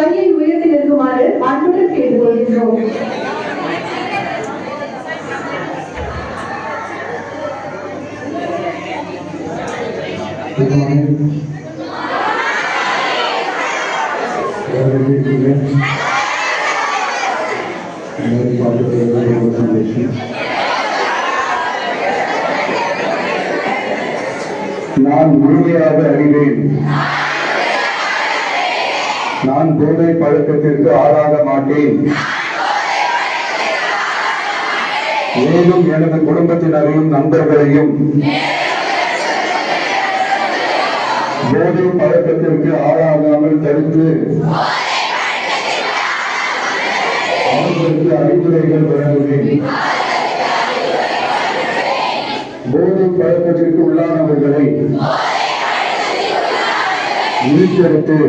கையை உயர்த்தி நிற்குமாறு அன்புடன் கேட்டுக்கொள்கின்றோம். நான் முழுமையாக அறிவேன். நான் போதை பழக்கத்திற்கு ஆளாக மாட்டேன். மேலும் எனது குடும்பத்தினரையும் நண்பர்களையும் போதை பழக்கத்திற்கு ஆளாகாமல் தடுத்து அவர்களுக்கு அறிவுரைகள் வழங்குவேன். போதை பழக்கத்திற்கு உள்ளானவர்களை மீட்டெடுத்து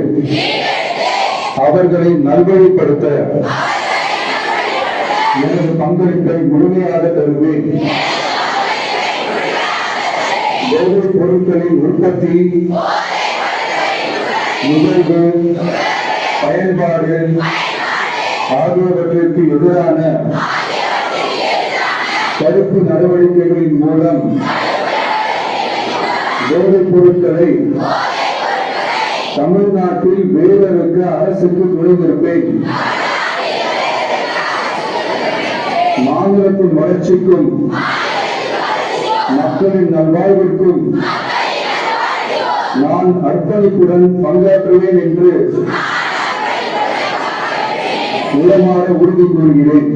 அவர்களை நல்வழிப்படுத்த எனது பங்களிப்பை முழுமையாக தருவேன். போதைப் பொருட்களின் உற்பத்தி, நுகர்வு, பயன்பாடு ஆகியவற்றிற்கு எதிரான தடுப்பு நடவடிக்கைகளின் மூலம் போதைப் பொருட்களை தமிழ்நாட்டில் வேறறுக்க அரசுக்கு துணை நிற்பேன். மாநிலத்தின் வளர்ச்சிக்கும் மக்களின் நல்வாழ்விற்கும் நான் அர்ப்பணிப்புடன் பங்காற்றுவேன் என்று உளமாற உறுதி கூறுகிறேன்.